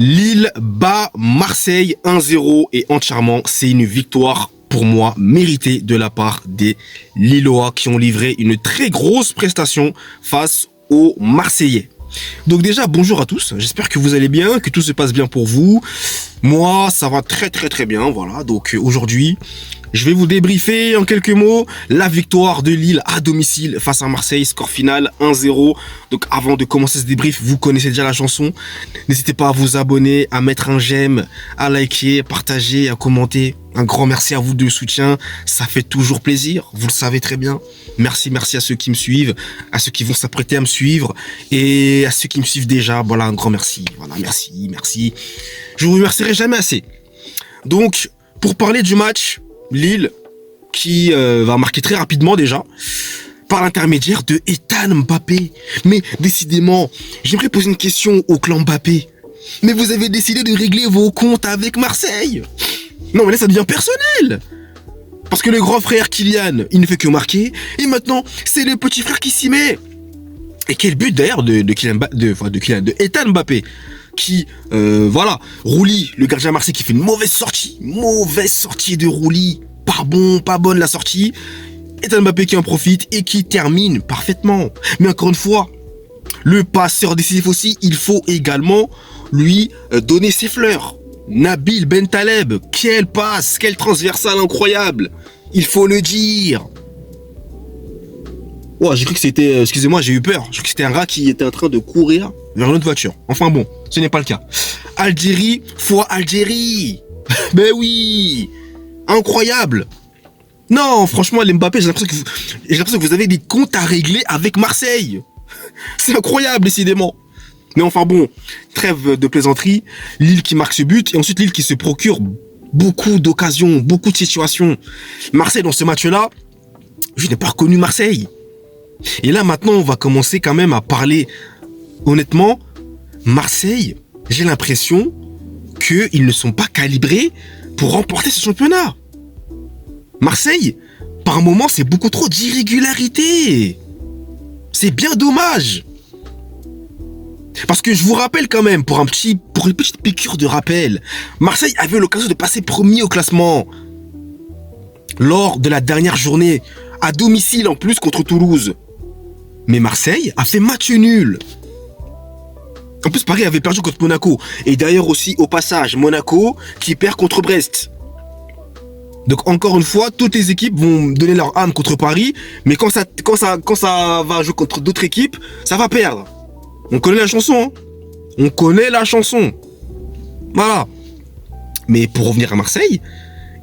Lille bat Marseille 1-0 et entièrement, c'est une victoire pour moi méritée de la part des Lillois qui ont livré une très grosse prestation face aux Marseillais. Donc déjà, bonjour à tous, j'espère que vous allez bien, que tout se passe bien pour vous. Moi, ça va très bien, voilà. Donc aujourd'hui, je vais vous débriefer en quelques mots la victoire de Lille à domicile face à Marseille, score final 1-0. Donc avant de commencer ce débrief, vous connaissez déjà la chanson. N'hésitez pas à vous abonner, à mettre un j'aime, à liker, partager, à commenter. Un grand merci à vous de soutien, ça fait toujours plaisir, vous le savez très bien. Merci à ceux qui me suivent, à ceux qui vont s'apprêter à me suivre et à ceux qui me suivent déjà. Voilà, un grand merci. Voilà, merci. Je vous remercierai jamais assez. Donc, pour parler du match, Lille, qui va marquer très rapidement déjà, par l'intermédiaire de Ethan Mbappé. Mais décidément, j'aimerais poser une question au clan Mbappé. Mais vous avez décidé de régler vos comptes avec Marseille. Non mais là ça devient personnel. Parce que le grand frère Kylian, il ne fait que marquer. Et maintenant, c'est le petit frère qui s'y met. Et quel but d'ailleurs de Ethan Mbappé. Qui, voilà, Rouli, le gardien Marseille qui fait une mauvaise sortie de Rouli, pas bonne la sortie. Ethan Mbappé qui en profite et qui termine parfaitement. Mais encore une fois, le passeur décisif aussi, il faut également lui donner ses fleurs. Nabil Bentaleb, quelle passe, quelle transversale incroyable, il faut le dire. Oh, j'ai cru que c'était, excusez-moi, j'ai eu peur, j'ai cru que c'était un rat qui était en train de courir vers une autre voiture. Enfin bon, ce n'est pas le cas. Algérie fois Algérie. Ben oui, incroyable. Non, franchement, les Mbappé, j'ai l'impression que vous avez des comptes à régler avec Marseille. C'est incroyable, décidément. Mais enfin bon, trêve de plaisanterie, Lille qui marque ce but et ensuite Lille qui se procure beaucoup d'occasions, beaucoup de situations. Marseille dans ce match-là, je n'ai pas reconnu Marseille. Et là maintenant on va commencer quand même à parler honnêtement. Marseille, j'ai l'impression qu'ils ne sont pas calibrés pour remporter ce championnat. Marseille, par moments c'est beaucoup trop d'irrégularité. C'est bien dommage. Parce que je vous rappelle quand même, pour une petite piqûre de rappel, Marseille avait l'occasion de passer premier au classement lors de la dernière journée, à domicile en plus contre Toulouse. Mais Marseille a fait match nul. En plus, Paris avait perdu contre Monaco. Et d'ailleurs aussi, au passage, Monaco qui perd contre Brest. Donc encore une fois, toutes les équipes vont donner leur âme contre Paris, mais quand ça va jouer contre d'autres équipes, ça va perdre. On connaît la chanson, hein. Voilà. Mais pour revenir à Marseille,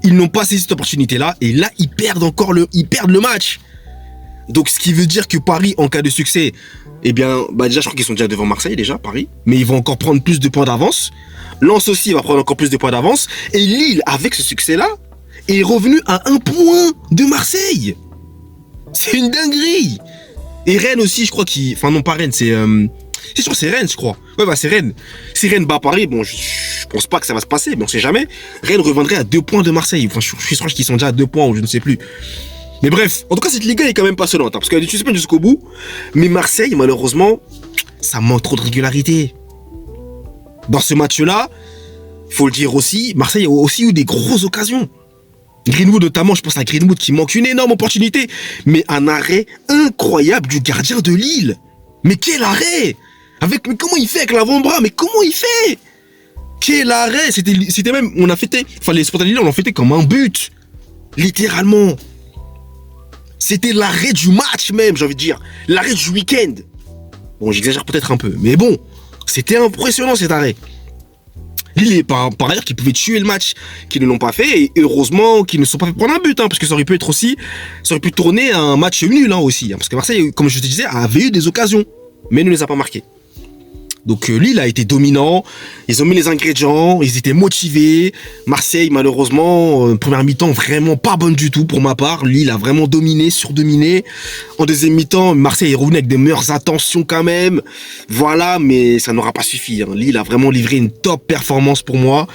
ils n'ont pas saisi cette opportunité-là, et là, ils perdent le match. Donc, ce qui veut dire que Paris, en cas de succès, eh bien, déjà, je crois qu'ils sont déjà devant Marseille, déjà, Paris, mais ils vont encore prendre plus de points d'avance. Lens aussi va prendre encore plus de points d'avance, et Lille, avec ce succès-là, est revenu à 1 point de Marseille. C'est une dinguerie. Et Rennes aussi, je crois enfin non, pas Rennes, c'est Rennes, je crois. Ouais, c'est Rennes. Si Rennes bat Paris, bon, je pense pas que ça va se passer, mais on sait jamais. Rennes reviendrait à 2 points de Marseille. Enfin, je suis sûr qu'ils sont déjà à 2 points, ou je ne sais plus. Mais bref, en tout cas, cette Ligue 1 est quand même passionnante, hein, parce qu'elle est suspense jusqu'au bout. Mais Marseille, malheureusement, ça manque trop de régularité. Dans ce match-là, il faut le dire aussi, Marseille a aussi eu des grosses occasions. Greenwood notamment, je pense à Greenwood qui manque une énorme opportunité, mais un arrêt incroyable du gardien de Lille. Mais quel arrêt! Mais comment il fait avec l'avant-bras? Mais comment il fait? Quel arrêt! C'était même, les supporters de Lille, on l'ont fêté comme un but. Littéralement. C'était l'arrêt du match même, j'ai envie de dire. L'arrêt du week-end. Bon, j'exagère peut-être un peu, mais bon, c'était impressionnant cet arrêt. Lille, par ailleurs, qui pouvaient tuer le match, qui ne l'ont pas fait, et heureusement qu'ils ne se sont pas fait prendre un but, hein, parce que ça aurait pu tourner un match nul, hein, aussi, hein, parce que Marseille, comme je te disais, avait eu des occasions, mais ne les a pas marquées. Donc Lille a été dominant, ils ont mis les ingrédients, ils étaient motivés. Marseille, malheureusement, première mi-temps vraiment pas bonne du tout pour ma part. Lille a vraiment surdominé. En deuxième mi-temps, Marseille est revenu avec des meilleures intentions quand même. Voilà, mais ça n'aura pas suffi, hein. Lille a vraiment livré une top performance pour moi.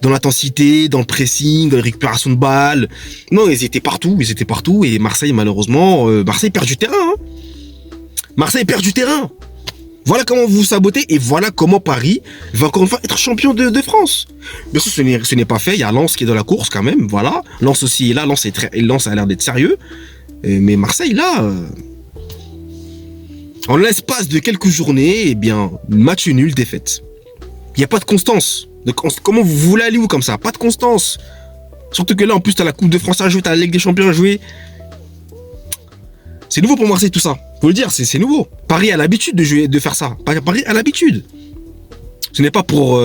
Dans l'intensité, dans le pressing, dans la récupération de balles. Non, ils étaient partout. Et Marseille, malheureusement, Marseille perd du terrain. Hein. Marseille perd du terrain. Voilà comment vous vous sabotez et voilà comment Paris va encore une fois être champion de France. Bien sûr, ce n'est pas fait. Il y a Lens qui est dans la course quand même. Voilà. Lens aussi est là. Lens a l'air d'être sérieux. Mais Marseille, là, en l'espace de quelques journées, eh bien, match nul, défaite. Il n'y a pas de constance. Comment vous voulez aller où comme ça? Pas de constance. Surtout que là, en plus, tu as la Coupe de France à jouer, tu as la Ligue des Champions à jouer. C'est nouveau pour Marseille tout ça. Faut le dire, c'est nouveau. Paris a l'habitude de faire ça. Paris a l'habitude. Ce n'est pas pour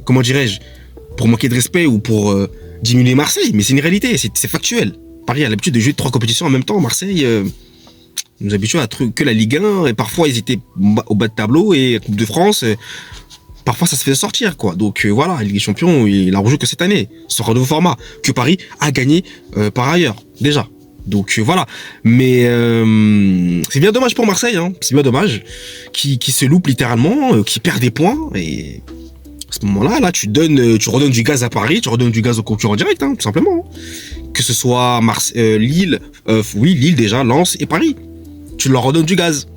comment dirais-je, pour manquer de respect ou pour diminuer Marseille, mais c'est une réalité, c'est factuel. Paris a l'habitude de jouer 3 compétitions en même temps. Marseille nous habitue à que la Ligue 1 et parfois ils étaient au bas de tableau et Coupe de France. Parfois ça se fait sortir quoi. Donc voilà, la Ligue des Champions, il a rejoué que cette année. Ce sera un nouveau format que Paris a gagné par ailleurs déjà. Donc voilà, mais c'est bien dommage pour Marseille, hein. C'est bien dommage qui se loupe littéralement, qui perd des points et à ce moment-là, là tu redonnes du gaz à Paris, tu redonnes du gaz aux concurrents directs, hein, tout simplement. Que ce soit Lille, Lille déjà, Lens et Paris, tu leur redonnes du gaz,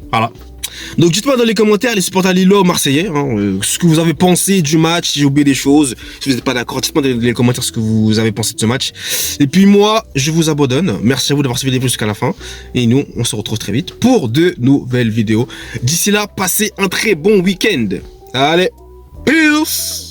Voilà. Donc dites-moi dans les commentaires, les supporters lillois marseillais, hein, ce que vous avez pensé du match, si j'ai oublié des choses, si vous n'êtes pas d'accord, dites-moi dans les commentaires ce que vous avez pensé de ce match. Et puis moi, je vous abandonne. Merci à vous d'avoir suivi les vidéos jusqu'à la fin. Et nous, on se retrouve très vite pour de nouvelles vidéos. D'ici là, passez un très bon week-end. Allez, peace!